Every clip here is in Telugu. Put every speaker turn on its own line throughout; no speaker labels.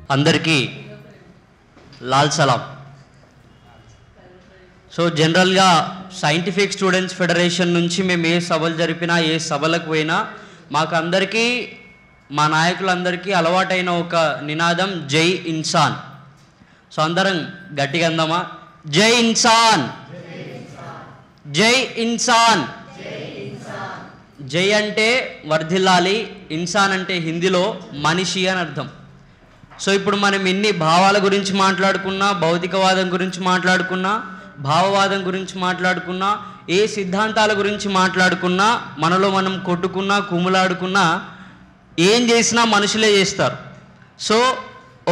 అందరికీ లాల్ సలాం. సో జనరల్గా సైంటిఫిక్ స్టూడెంట్స్ ఫెడరేషన్ నుంచి మేము ఏ సభలు జరిపినా ఏ సభలకు పోయినా మాకు అందరికీ మా నాయకులందరికీ అలవాటైన ఒక నినాదం జై ఇన్సాన్. సో అందరం గట్టిగా అందామా? జై ఇన్సాన్, జై ఇన్సాన్. జై అంటే వర్ధిల్లాలి, ఇన్సాన్ అంటే హిందీలో మనిషి అని అర్థం. సో ఇప్పుడు మనం ఎన్ని భావాల గురించి మాట్లాడుకున్నా, భౌతికవాదం గురించి మాట్లాడుకున్నా, భావవాదం గురించి మాట్లాడుకున్నా, ఏ సిద్ధాంతాల గురించి మాట్లాడుకున్నా, మనలో మనం కొట్టుకున్నా కుమ్ములాడుకున్నా, ఏం చేసినా మనుషులే చేస్తారు. సో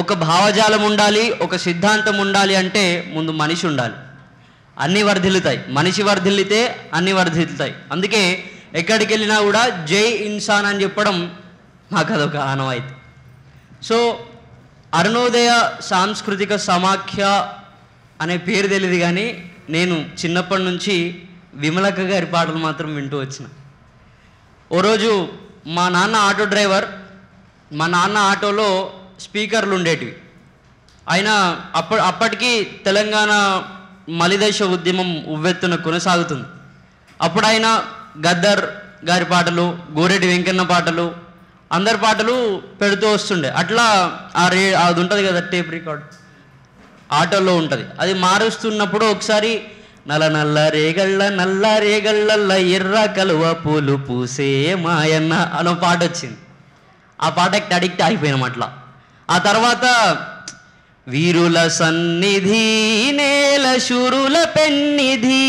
ఒక భావజాలం ఉండాలి, ఒక సిద్ధాంతం ఉండాలి అంటే ముందు మనిషి ఉండాలి. అన్నీ వర్ధిల్లుతాయి. మనిషి వర్ధిల్లితే అన్నీ వర్ధిల్లుతాయి. అందుకే ఎక్కడికి వెళ్ళినా కూడా జై ఇన్సాన్ అని చెప్పడం మాకు అదొక ఆనవాయితీ. సో అరుణోదయ సాంస్కృతిక సమాఖ్య అనే పేరు తెలియదు, కానీ నేను చిన్నప్పటి నుంచి విమలక్క గారి పాటలు మాత్రం వింటూ వచ్చిన. ఓ రోజు మా నాన్న ఆటో డ్రైవర్, మా నాన్న ఆటోలో స్పీకర్లు ఉండేటివి. ఆయన అప్పటికి తెలంగాణ మలిదశ ఉద్యమం ఉవ్వెత్తున కొనసాగుతుంది. అప్పుడు ఆయన గద్దర్ గారి పాటలు, గోరెడ్డి వెంకన్న పాటలు, అందరి పాటలు పెడుతూ వస్తుండే. అట్లా అది ఉంటుంది కదా టేప్ రికార్డ్, ఆటోలో ఉంటుంది. అది మారుస్తున్నప్పుడు ఒకసారి నల్ల రేగళ్ళ ఎర్ర కలువ పూలు పూసే మాయన్న అనో పాట వచ్చింది. ఆ పాటకి అడిక్ట్ అయిపోయినాం అట్లా. ఆ తర్వాత వీరుల సన్నిధి నేల శూరుల పెన్నిధి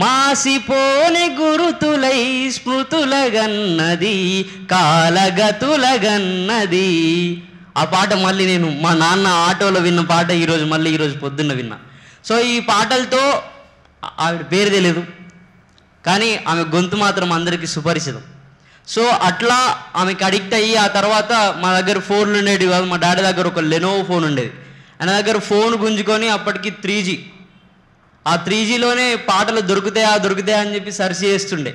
మాసిపోని గురుతులై స్మృతులగన్నది కాలగతులగన్నది. ఆ పాట మళ్ళీ నేను మా నాన్న ఆటోలో విన్న పాట ఈరోజు పొద్దున్న విన్నా. సో ఈ పాటలతో ఆవిడ పేరు తెలియదు, కానీ ఆమె గొంతు మాత్రం అందరికీ సుపరిచితం. సో అట్లా ఆమెకి అడిక్ట్ అయ్యి ఆ తర్వాత మా దగ్గర ఫోన్లు ఉండేవి కాదు. మా డాడీ దగ్గర ఒక లెనోవో ఫోన్ ఉండేది. ఆయన దగ్గర ఫోన్ గుంజుకొని అప్పటికి 3G, ఆ 3Gలోనే పాటలు దొరుకుతాయా అని చెప్పి సెర్చ్ చేస్తుండే.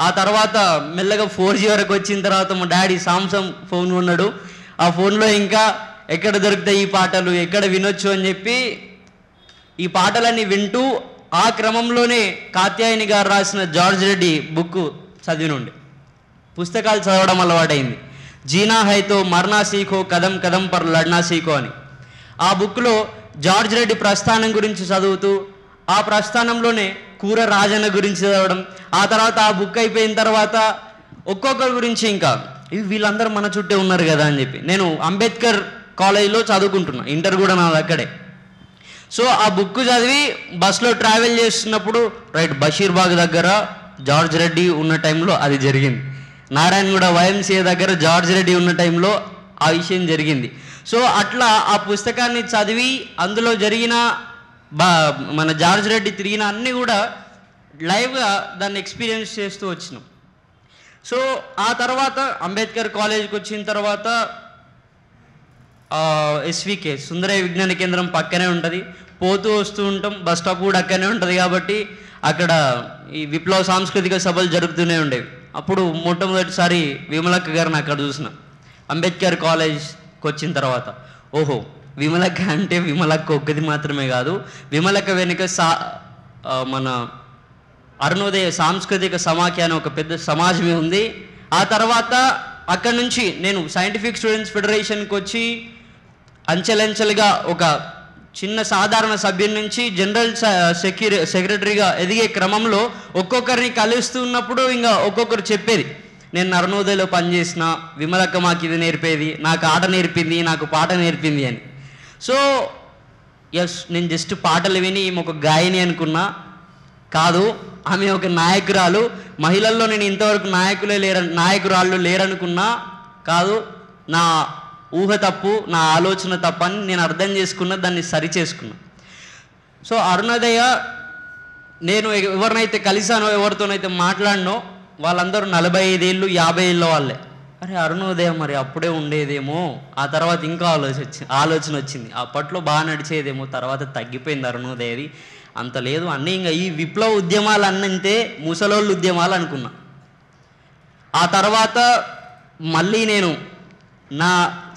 ఆ తర్వాత మెల్లగా 4G వరకు వచ్చిన తర్వాత మా డాడీ సామ్సంగ్ ఫోన్ ఉన్నాడు. ఆ ఫోన్లో ఇంకా ఎక్కడ దొరుకుతాయి ఈ పాటలు, ఎక్కడ వినొచ్చు అని చెప్పి ఈ పాటలన్నీ వింటూ ఆ క్రమంలోనే కాత్యాయని గారు రాసిన జార్జ్ రెడ్డి బుక్ చదివినుండే. పుస్తకాలు చదవడం అలవాటైంది. జీనా హైతో మర్నా సీఖో కదం కదం పర్ లడ్నా సీఖో అని. ఆ బుక్లో జార్జ్ రెడ్డి ప్రస్థానం గురించి చదువుతూ ఆ ప్రస్థానంలోనే కూర రాజన్న గురించి చదవడం, ఆ తర్వాత ఆ బుక్ అయిపోయిన తర్వాత ఒక్కొక్కరి గురించి ఇంకా వీళ్ళందరూ మన చుట్టే ఉన్నారు కదా అని చెప్పి నేను అంబేద్కర్ కాలేజ్లో చదువుకుంటున్నా, ఇంటర్ కూడా నాది అక్కడే. సో ఆ బుక్ చదివి బస్లో ట్రావెల్ చేస్తున్నప్పుడు బషీర్బాగ్ దగ్గర జార్జ్ రెడ్డి ఉన్న టైంలో అది జరిగింది. నారాయణగూడ YMCA దగ్గర జార్జ్ రెడ్డి ఉన్న టైంలో ఆ విషయం జరిగింది. సో అట్లా ఆ పుస్తకాన్ని చదివి అందులో జరిగిన మన జార్జ్ రెడ్డి తిరిగిన అన్నీ కూడా లైవ్గా దాన్ని ఎక్స్పీరియన్స్ చేస్తూ వచ్చినాం. సో ఆ తర్వాత అంబేద్కర్ కాలేజ్కి వచ్చిన తర్వాత SVK సుందరయ్య విజ్ఞాన కేంద్రం పక్కనే ఉంటుంది. పోతూ వస్తూ ఉంటాం, బస్ స్టాప్ కూడా అక్కడనే ఉంటుంది. కాబట్టి అక్కడ ఈ విప్లవ సాంస్కృతిక సభలు జరుగుతూనే ఉండేవి. అప్పుడు మొట్టమొదటిసారి విమలక్క గారిని అక్కడ చూసిన. అంబేద్కర్ కాలేజ్కి వచ్చిన తర్వాత ఓహో, విమలక్క అంటే విమలక్క ఒక్కది మాత్రమే కాదు, విమలక్క వెనుక మన అరుణోదయ సాంస్కృతిక సమాఖ్య అనే ఒక పెద్ద సమాజమే ఉంది. ఆ తర్వాత అక్కడి నుంచి నేను సైంటిఫిక్ స్టూడెంట్స్ ఫెడరేషన్కి వచ్చి అంచెలంచెలుగా ఒక చిన్న సాధారణ సభ్యుల నుంచి జనరల్ సెక్రటరీగా ఎదిగే క్రమంలో ఒక్కొక్కరిని కలుస్తున్నప్పుడు ఇంకా ఒక్కొక్కరు చెప్పేది, నేను అరుణోదయలో పనిచేసిన, విమలక్క మాకు ఇది నేర్పేది, నాకు ఆట నేర్పింది, నాకు పాట నేర్పింది అని. సో నేను జస్ట్ పాటలు విని ఒక గాయని అనుకున్నా, కాదు ఆమె ఒక నాయకురాలు. మహిళల్లో నేను ఇంతవరకు నాయకురాళ్ళు లేరనుకున్నా, కాదు నా ఊహ తప్పు, నా ఆలోచన తప్పు అని నేను అర్థం చేసుకున్నా, దాన్ని సరి చేసుకున్నా. సో అరుణోదయ నేను ఎవరినైతే కలిసానో, ఎవరితోనైతే మాట్లాడినో వాళ్ళందరూ 45 ఏళ్ళు 50 ఏళ్ళ వాళ్ళే. అరే అరుణోదయ మరి అప్పుడే ఉండేదేమో, ఆ తర్వాత ఇంకా ఆలోచన వచ్చింది, అప్పట్లో బాగా నడిచేదేమో, తర్వాత తగ్గిపోయింది అరుణోదయది, అంత లేదు అన్నీ ఇంకా ఈ విప్లవ ఉద్యమాలు అన్నంతే ముసలోళ్ళు ఉద్యమాలు అనుకున్నా. ఆ తర్వాత మళ్ళీ నేను నా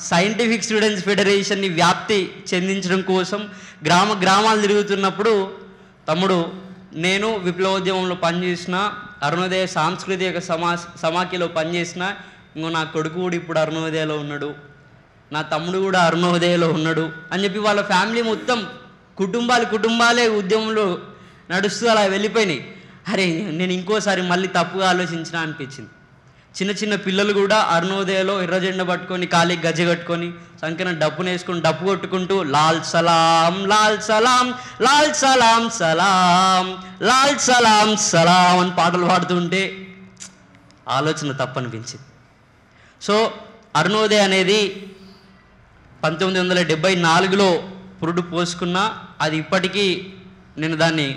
సైంటిఫిక్ స్టూడెంట్స్ ఫెడరేషన్ని వ్యాప్తి చెందించడం కోసం గ్రామాలు తిరుగుతున్నప్పుడు తమ్ముడు నేను విప్లవోద్యమంలో పనిచేసిన, అరుణోదయ సాంస్కృతిక సమాఖ్యలో పనిచేసిన, ఇంకో నా కొడుకు కూడా ఇప్పుడు అరుణోదయలో ఉన్నాడు, నా తమ్ముడు కూడా అరుణోదయలో ఉన్నాడు అని చెప్పి వాళ్ళ ఫ్యామిలీ మొత్తం కుటుంబాలే ఉద్యమంలో నడుస్తూ అలా వెళ్ళిపోయినాయి. అరే నేను ఇంకోసారి మళ్ళీ తప్పుగా ఆలోచించిన అనిపించింది. చిన్న పిల్లలు కూడా అరుణోదయలో ఎర్ర జెండా పట్టుకొని కాలికి గజ్జె కట్టుకొని సంఖ్యన డప్పును వేసుకొని డప్పు కొట్టుకుంటూ లాల్ సలాం లాల్ సలాం లాల్ సలాం సలాం లాల్ సలాం సలాం అని పాటలు పాడుతుంటే ఆలోచన తప్పనిపించింది. సో అరుణోదయ అనేది 1974లో పురుడు పోసుకున్నా, అది ఇప్పటికీ నేను దాన్ని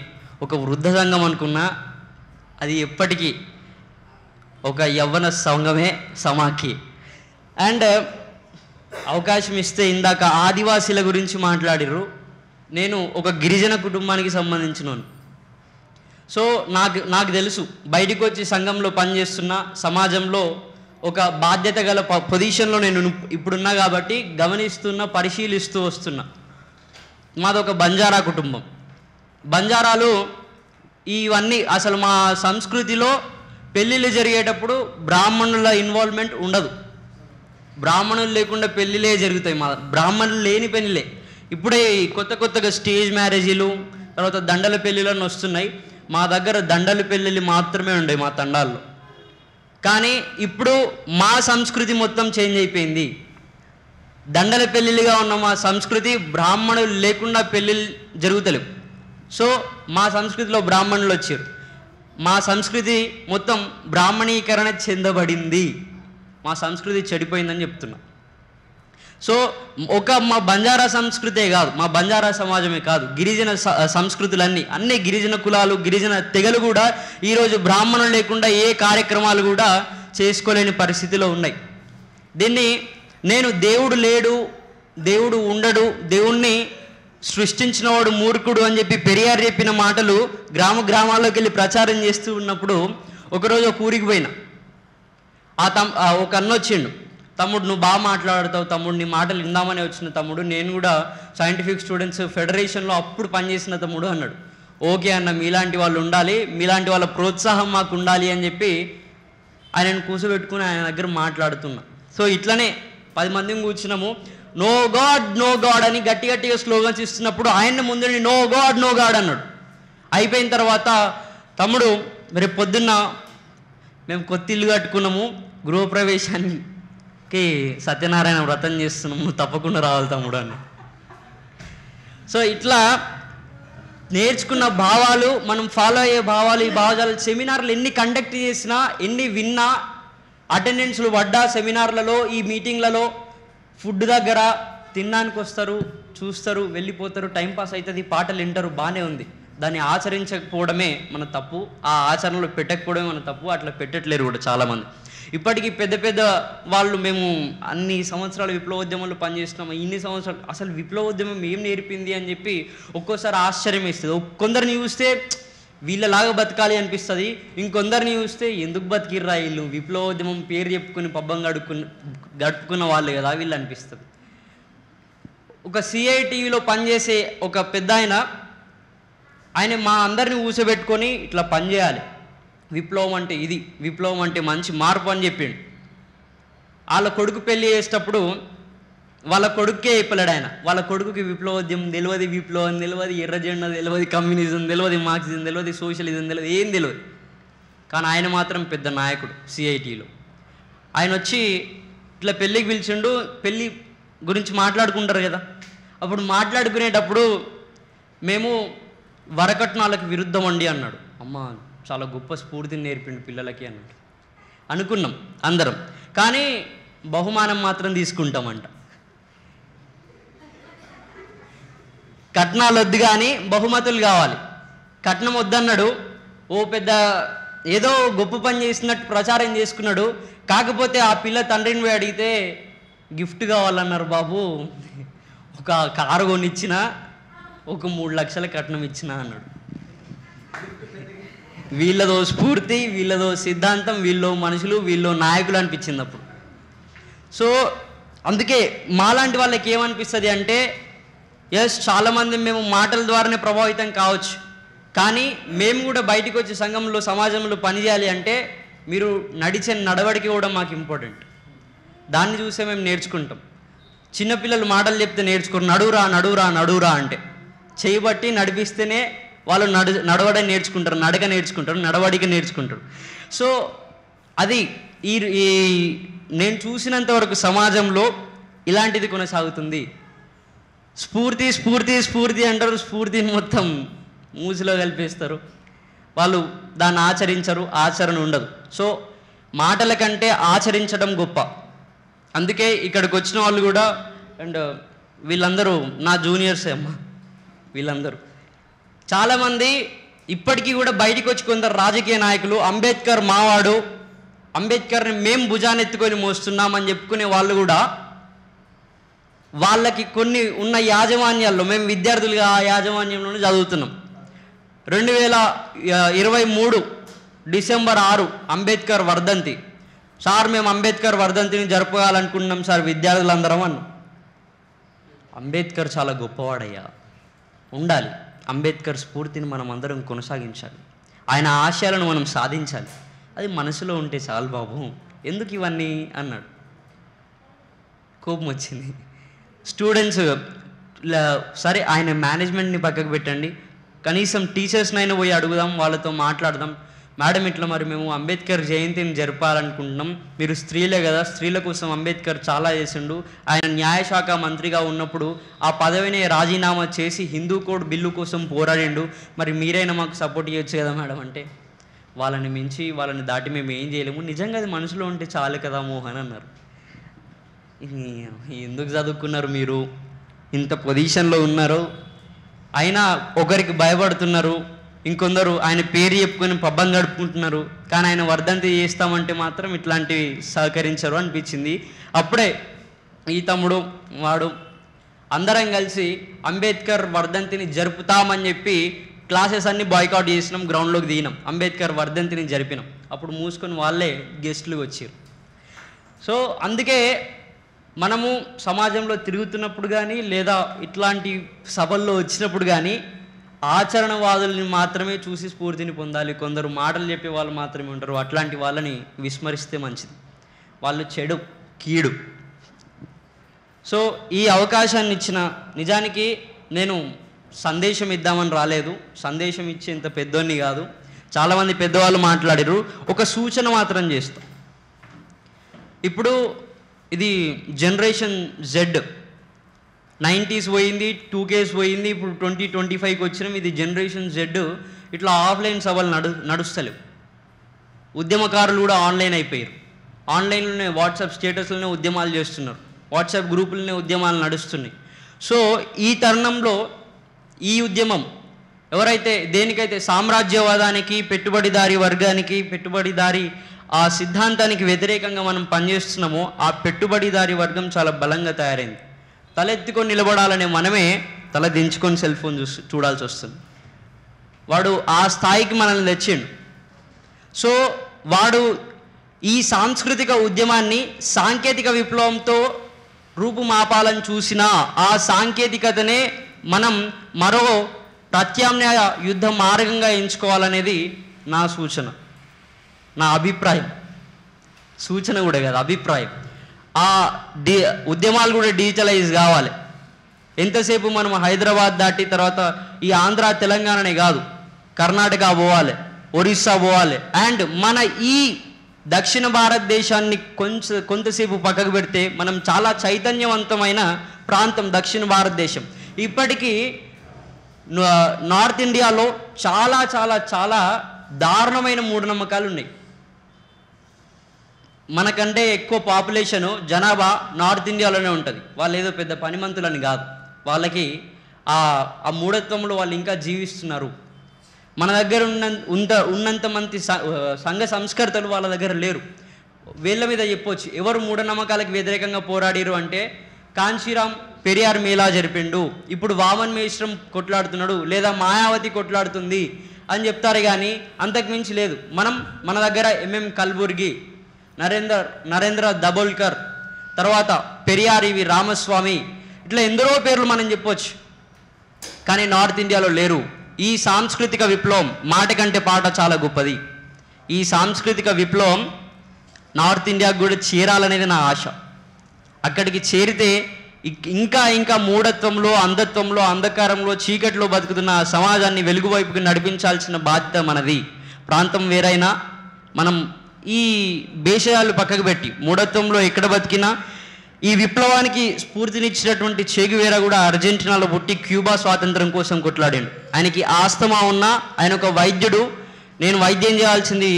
ఒక వృద్ధ సంఘం అనుకున్నా, అది ఎప్పటికీ ఒక యవ్వన సంఘమే సమాఖ్య. అండ్ అవకాశం ఇస్తే ఇందాక ఆదివాసీల గురించి మాట్లాడిర్రు. నేను ఒక గిరిజన కుటుంబానికి సంబంధించినోను. సో నాకు తెలుసు, బయటికి వచ్చి సంఘంలో పనిచేస్తున్న, సమాజంలో ఒక బాధ్యత గల పొజిషన్లో నేను ఇప్పుడున్నా కాబట్టి గమనిస్తున్నా, పరిశీలిస్తూ వస్తున్నా. మాదొక బంజారా కుటుంబం. బంజారాలు ఇవన్నీ అసలు మా సంస్కృతిలో పెళ్ళిళ్ళు జరిగేటప్పుడు బ్రాహ్మణుల ఇన్వాల్వ్మెంట్ ఉండదు. బ్రాహ్మణులు లేకుండా పెళ్ళిళ్ళే జరుగుతాయి. మా బ్రాహ్మణులు లేని పెళ్ళిలే. ఇప్పుడే కొత్తగా స్టేజ్ మ్యారేజీలు, తర్వాత దండల పెళ్ళిళ్ళని వస్తున్నాయి. మా దగ్గర దండల పెళ్ళిళ్ళు మాత్రమే ఉండే మా తండాల్లో. కానీ ఇప్పుడు మా సంస్కృతి మొత్తం చేంజ్ అయిపోయింది. దండల పెళ్ళిళ్ళుగా ఉన్న మా సంస్కృతి బ్రాహ్మణులు లేకుండా పెళ్ళిళ్ళు జరుగుతలేవు. సో మా సంస్కృతిలో బ్రాహ్మణులు వచ్చారు. మా సంస్కృతి మొత్తం బ్రాహ్మణీకరణ చెందబడింది. మా సంస్కృతి చెడిపోయిందని చెప్తున్నా. సో మా బంజారా సంస్కృతే కాదు, మా బంజారా సమాజమే కాదు, గిరిజన సంస్కృతులన్నీ, అన్ని గిరిజన కులాలు, గిరిజన తెగలు కూడా ఈరోజు బ్రాహ్మణులు లేకుండా ఏ కార్యక్రమాలు కూడా చేసుకోలేని పరిస్థితిలో ఉన్నాయి. దీన్ని నేను దేవుడు లేడు, దేవుడు ఉండడు, దేవుణ్ణి సృష్టించినవాడు మూర్ఖుడు అని చెప్పి పెరియార్ చెప్పిన మాటలు గ్రామాల్లోకి వెళ్ళి ప్రచారం చేస్తూ ఉన్నప్పుడు ఒకరోజు ఒక ఊరికి పోయినా. ఒక అన్న వచ్చిండు, తమ్ముడు నువ్వు బాగా మాట్లాడుతావు తమ్ముడు, నీ మాటలు విందామని వచ్చిన తమ్ముడు, నేను కూడా సైంటిఫిక్ స్టూడెంట్స్ ఫెడరేషన్లో అప్పుడు పనిచేసిన తమ్ముడు అన్నాడు. ఓకే అన్న, మీలాంటి వాళ్ళు ఉండాలి, మీలాంటి వాళ్ళ ప్రోత్సాహం మాకు ఉండాలి అని చెప్పి ఆయనను కూర్చోబెట్టుకుని ఆయన దగ్గర మాట్లాడుతున్నా. సో ఇట్లనే 10 మందిని కూర్చున్నాము. నో గాడ్ అని గట్టిగా స్లోగన్స్ ఇస్తున్నప్పుడు ఆయన్ని ముందు నో గాడ్ అన్నాడు. అయిపోయిన తర్వాత తమ్ముడు రేపు పొద్దున్న మేము కొత్త ఇల్లు కట్టుకున్నాము, గృహప్రవేశానికి సత్యనారాయణ వ్రతం చేస్తున్నాము, తప్పకుండా రావాలి తమ్ముడు అని. సో ఇట్లా నేర్చుకున్న భావాలు, మనం ఫాలో అయ్యే భావాలు, ఈ భావజాలు సెమినార్లు ఎన్ని కండక్ట్ చేసినా, ఎన్ని విన్నా, అటెండెన్స్లు పడ్డా సెమినార్లలో, ఈ మీటింగ్లలో, ఫుడ్ దగ్గర తినడానికి వస్తారు, చూస్తారు, వెళ్ళిపోతారు, టైంపాస్ అవుతుంది, పాటలు వింటారు, బాగానే ఉంది. దాన్ని ఆచరించకపోవడమే మన తప్పు, ఆ ఆచరణలో పెట్టకపోవడమే మన తప్పు. అట్లా పెట్టట్లేరు కూడా చాలామంది. ఇప్పటికీ పెద్ద వాళ్ళు మేము అన్ని సంవత్సరాలు విప్లవోద్యమంలో పనిచేస్తున్నాము, ఇన్ని సంవత్సరాలు అసలు విప్లవోద్యమం ఏం నేర్పింది అని చెప్పి ఒక్కోసారి ఆశ్చర్యం వేస్తుంది. కొందరిని చూస్తే వీళ్ళలాగా బతకాలి అనిపిస్తుంది, ఇంకొందరిని చూస్తే ఎందుకు బతికిర్రా వీళ్ళు, విప్లవోద్యమం పేరు చెప్పుకుని పబ్బం గడుపుకున్న వాళ్ళు కదా వీళ్ళు అనిపిస్తుంది. ఒక CITVలో పనిచేసే ఒక పెద్ద ఆయన మా అందరిని కూర్చోబెట్టుకొని ఇట్లా పనిచేయాలి, విప్లవం అంటే ఇది, విప్లవం అంటే మంచి మార్పు అని చెప్పిండు. వాళ్ళ కొడుకు పెళ్ళి చేసేటప్పుడు వాళ్ళ కొడుకే చెప్పలేడు ఆయన. వాళ్ళ కొడుకుకి విప్లవోద్యమం తెలియదు, విప్లవం తెలియదు, ఎర్ర జెండా తెలియదు, కమ్యూనిజం తెలియదు, మార్క్సిజం తెలియదు, సోషలిజం తెలియదు, ఏం తెలియదు. కానీ ఆయన మాత్రం పెద్ద నాయకుడు CITలో. ఆయన వచ్చి ఇట్లా పెళ్ళికి పిలిచిండు, పెళ్ళి గురించి మాట్లాడుకుంటారు కదా. అప్పుడు మాట్లాడుకునేటప్పుడు మేము వరకట్నాలకు విరుద్ధం అండి అన్నాడు. అమ్మ చాలా గొప్ప స్ఫూర్తిని నేర్పిండు పిల్లలకి అన్నాడు. అనుకున్నాం అందరం, కానీ బహుమానం మాత్రం తీసుకుంటామంట. కట్నాలు వద్దు కానీ బహుమతులు కావాలి. కట్నం వద్దన్నాడు. ఓ పెద్ద ఏదో గొప్ప పని చేసినట్టు ప్రచారం చేసుకున్నాడు. కాకపోతే ఆ పిల్ల తండ్రిని పోయి అడిగితే గిఫ్ట్ కావాలన్నారు. బాబు ఒక కారు కొనిచ్చిన, ఒక 3 లక్షల కట్నం ఇచ్చిన అన్నాడు. వీళ్ళదో స్ఫూర్తి, వీళ్ళదో సిద్ధాంతం, వీళ్ళు మనుషులు, వీళ్ళు నాయకులు అనిపించింది అప్పుడు. సో అందుకే మాలాంటి వాళ్ళకి ఏమనిపిస్తుంది అంటే, ఎస్ చాలామంది మేము మాటల ద్వారానే ప్రభావితం కావచ్చు, కానీ మేము కూడా బయటకు వచ్చి సంఘంలో సమాజంలో పనిచేయాలి అంటే మీరు నడిచే నడవడికి కూడా మాకు ఇంపార్టెంట్. దాన్ని చూసే మేము నేర్చుకుంటాం. చిన్నపిల్లలు మాటలు చెప్తే నేర్చుకోరు, నడువురా నడువురా నడువురా అంటే చేయబట్టి నడిపిస్తేనే వాళ్ళు నడవడం నేర్చుకుంటారు, నడక నేర్చుకుంటారు, నడవడిక నేర్చుకుంటారు. సో అది ఈ నేను చూసినంత వరకు సమాజంలో ఇలాంటిది కొనసాగుతుంది. స్ఫూర్తి స్ఫూర్తి స్ఫూర్తి అంటారు, స్ఫూర్తిని మొత్తం మూసిలో కలిపేస్తారు, వాళ్ళు దాన్ని ఆచరించరు, ఆచరణ ఉండదు. సో మాటల కంటే ఆచరించడం గొప్ప. అందుకే ఇక్కడికి వచ్చిన వాళ్ళు కూడా, అండ్ వీళ్ళందరూ నా జూనియర్సే అమ్మ, వీళ్ళందరూ చాలామంది ఇప్పటికీ కూడా బయటికి వచ్చి కొందరు రాజకీయ నాయకులు అంబేద్కర్ మావాడు, అంబేద్కర్ని మేము భుజాన్ని ఎత్తుకొని మోస్తున్నామని చెప్పుకునే వాళ్ళు కూడా వాళ్ళకి కొన్ని ఉన్న యాజమాన్యాల్లో, మేము విద్యార్థులుగా ఆ యాజమాన్యంలోనే చదువుతున్నాం. 2023 డిసెంబర్ 6 అంబేద్కర్ వర్ధంతి. సార్ మేము అంబేద్కర్ వర్ధంతిని జరుపుకోవాలనుకుంటున్నాం సార్ విద్యార్థులందరం అన్నాం. అంబేద్కర్ చాలా గొప్పవాడయ్యా, ఉండాలి. అంబేద్కర్ స్ఫూర్తిని మనం అందరం కొనసాగించాలి, ఆయన ఆశయాలను మనం సాధించాలి. అది మనసులో ఉంటే చాలు బాబు, ఎందుకు ఇవన్నీ అన్నాడు. కోపం వచ్చింది. స్టూడెంట్స్ సరే ఆయన మేనేజ్మెంట్ని పక్కకు పెట్టండి, కనీసం టీచర్స్నైనా పోయి అడుగుదాం, వాళ్ళతో మాట్లాడదాం. మేడం ఇట్లా మరి మేము అంబేద్కర్ జయంతిని జరపాలనుకుంటున్నాం, మీరు స్త్రీలే కదా, స్త్రీల కోసం అంబేద్కర్ చాలా చేసిండు, ఆయన న్యాయశాఖ మంత్రిగా ఉన్నప్పుడు ఆ పదవిని రాజీనామా చేసి హిందూ కోడ్ బిల్లు కోసం పోరాడిండు, మరి మీరైనా మాకు సపోర్ట్ చేయొచ్చు కదా మేడం అంటే, వాళ్ళని మించి వాళ్ళని దాటి మేము ఏం చేయలేము, నిజంగా అది మనసులో ఉంటే చాలు కదా మోహన్ అన్నారు. ఎందుకు చదువుకున్నారు మీరు, ఇంత పొజిషన్లో ఉన్నారు, అయినా ఒకరికి భయపడుతున్నారు, ఇంకొందరు ఆయన పేరు చెప్పుకొని పబ్బం గడుపుకుంటున్నారు, కానీ ఆయన వర్ధంతి చేస్తామంటే మాత్రం ఇట్లాంటివి సహకరించరు అనిపించింది. అప్పుడే ఈ తమ్ముడు వాడు అందరం కలిసి అంబేద్కర్ వర్ధంతిని జరుపుతామని చెప్పి క్లాసెస్ అన్నీ బాయ్కాట్ చేసినాం, గ్రౌండ్లోకి దిగినాం, అంబేద్కర్ వర్ధంతిని జరిపినాం. అప్పుడు మూసుకొని వాళ్ళే గెస్టులు వచ్చారు. సో అందుకే మనము సమాజంలో తిరుగుతున్నప్పుడు కానీ లేదా ఇట్లాంటి సభల్లో వచ్చినప్పుడు కానీ ఆచరణవాదుల్ని మాత్రమే చూసి స్ఫూర్తిని పొందాలి. కొందరు మాటలు చెప్పే వాళ్ళు మాత్రమే ఉంటారు, అట్లాంటి వాళ్ళని విస్మరిస్తే మంచిది, వాళ్ళు చెడు కీడు. సో ఈ అవకాశాన్ని ఇచ్చిన, నిజానికి నేను సందేశం ఇద్దామని రాలేదు, సందేశం ఇచ్చేంత పెద్దోన్ని కాదు, చాలామంది పెద్దవాళ్ళు మాట్లాడారు, ఒక సూచన మాత్రం చేస్తా. ఇప్పుడు ఇది జనరేషన్ జెడ్, 90s పోయింది, 2Ks పోయింది, ఇప్పుడు 2025కి వచ్చినాం, ఇది జనరేషన్ జెడ్. ఇట్లా ఆఫ్లైన్ సభలు నడుస్తలేవు, ఉద్యమకారులు కూడా ఆన్లైన్ అయిపోయారు, ఆన్లైన్లోనే వాట్సాప్ స్టేటస్లోనే ఉద్యమాలు చేస్తున్నారు, వాట్సాప్ గ్రూపులనే ఉద్యమాలు నడుస్తున్నాయి. సో ఈ తరుణంలో ఈ ఉద్యమం ఎవరైతే దేనికైతే సామ్రాజ్యవాదానికి, పెట్టుబడిదారీ వర్గానికి, పెట్టుబడిదారీ ఆ సిద్ధాంతానికి వ్యతిరేకంగా మనం పనిచేస్తున్నామో ఆ పెట్టుబడిదారీ వర్గం చాలా బలంగా తయారైంది. తలెత్తుకొని నిలబడాలనే మనమే తల దించుకొని సెల్ ఫోన్ చూడాల్సి వస్తుంది. వాడు ఆ స్థాయికి మనల్ని తెచ్చిండు. సో వాడు ఈ సాంస్కృతిక ఉద్యమాన్ని సాంకేతిక విప్లవంతో రూపుమాపాలని చూసినా ఆ సాంకేతికతనే మనం మరో ప్రత్యామ్నాయ యుద్ధ మార్గంగా ఎంచుకోవాలనేది నా సూచన, నా అభిప్రాయం. సూచన కూడా కాదు, అభిప్రాయం. ఆ ఉద్యమాలు కూడా డిజిటలైజ్ కావాలి. ఎంతసేపు మనం హైదరాబాద్ దాటి తర్వాత ఈ ఆంధ్ర తెలంగాణనే కాదు, కర్ణాటక పోవాలి, ఒరిస్సా పోవాలి, అండ్ మన ఈ దక్షిణ భారతదేశాన్ని కొంతసేపు పక్కకు పెడితే మనం చాలా చైతన్యవంతమైన ప్రాంతం దక్షిణ భారతదేశం. ఇప్పటికీ నార్త్ ఇండియాలో చాలా చాలా చాలా దారుణమైన మూఢనమ్మకాలు ఉన్నాయి. మనకంటే ఎక్కువ పాపులేషను జనాభా నార్త్ ఇండియాలోనే ఉంటుంది. వాళ్ళు ఏదో పెద్ద పనిమంతులని కాదు, వాళ్ళకి ఆ మూఢత్వంలో వాళ్ళు ఇంకా జీవిస్తున్నారు. మన దగ్గర ఉన్నంత మంది సంఘ సంస్కర్తలు వాళ్ళ దగ్గర లేరు. వీళ్ళ మీద చెప్పొచ్చు ఎవరు మూఢనమ్మకాలకు వ్యతిరేకంగా పోరాడిరు అంటే, కాంశీరామ్ పెరియార్ మేళా జరిపిండు, ఇప్పుడు వామన్ మేశ్రం కొట్లాడుతున్నాడు, లేదా మాయావతి కొట్లాడుతుంది అని చెప్తారు, కానీ అంతకుమించి లేదు. మన దగ్గర ఎంఎం కల్బుర్గి, నరేంద్ర దబోల్కర్, తర్వాత పెరియార్ ఇవి రామస్వామి, ఇట్లా ఎందరో పేర్లు మనం చెప్పొచ్చు. కానీ నార్త్ ఇండియాలో లేరు. ఈ సాంస్కృతిక విప్లవం మాట కంటే పాట చాలా గొప్పది. ఈ సాంస్కృతిక విప్లవం నార్త్ ఇండియాకు కూడా చేరాలనేది నా ఆశ. అక్కడికి చేరితే ఇంకా ఇంకా మూఢత్వంలో, అంధత్వంలో, అంధకారంలో, చీకట్లో బతుకుతున్న సమాజాన్ని వెలుగు వైపుకి నడిపించాల్సిన బాధ్యత మనది. ప్రాంతం వేరైనా మనం ఈ భేషజాలు పక్కకు పెట్టి మూఢత్వంలో ఎక్కడ బతికినా ఈ విప్లవానికి స్ఫూర్తినిచ్చినటువంటి చేగువేరా కూడా అర్జెంటీనాలో పుట్టి క్యూబా స్వాతంత్రం కోసం కొట్లాడాడు. ఆయనకి ఆస్తమా ఉన్నా ఆయన ఒక వైద్యుడు. నేను వైద్యం చేయాల్సింది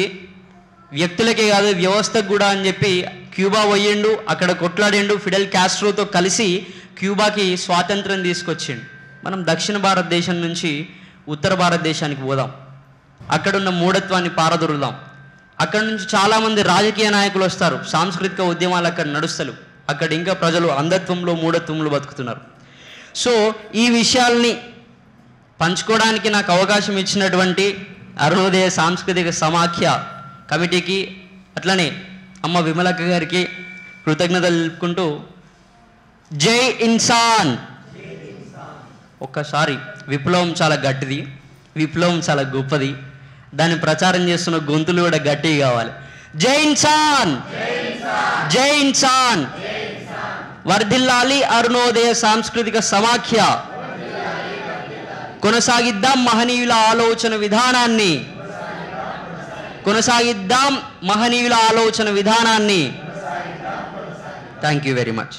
వ్యక్తులకే కాదు వ్యవస్థకు కూడా అని చెప్పి క్యూబా పోయిండు, అక్కడ కొట్లాడిండు. ఫిడెల్ కాస్ట్రోతో కలిసి క్యూబాకి స్వాతంత్రం తీసుకొచ్చిండు. మనం దక్షిణ భారతదేశం నుంచి ఉత్తర భారతదేశానికి పోదాం, అక్కడున్న మూఢత్వాన్ని పారదొరుదాం. అక్కడ నుంచి చాలామంది రాజకీయ నాయకులు వస్తారు, సాంస్కృతిక ఉద్యమాలు అక్కడ నడుస్తలు. అక్కడ ఇంకా ప్రజలు అంధత్వంలో, మూఢత్వంలో బతుకుతున్నారు. సో ఈ విషయాల్ని పంచుకోవడానికి నాకు అవకాశం ఇచ్చినటువంటి అరుణోదయ సాంస్కృతిక సమాఖ్య కమిటీకి, అట్లనే అమ్మ విమలక్క గారికి కృతజ్ఞతలు తెలుపుకుంటూ జై ఇన్సాన్. ఒక్కసారి విప్లవం చాలా గట్టిది, విప్లవం చాలా గొప్పది, దాన్ని ప్రచారం చేస్తున్న గొంతులు కూడా గట్టిగా కావాలి. జై ఇన్సాన్, జై ఇన్సాన్. వర్ధిల్లాలి అరుణోదయ సాంస్కృతిక సమాఖ్య. కొనసాగిద్దాం మహనీయుల ఆలోచన విధానాన్ని, కొనసాగిద్దాం మహనీయుల ఆలోచన విధానాన్ని. Thank you very much.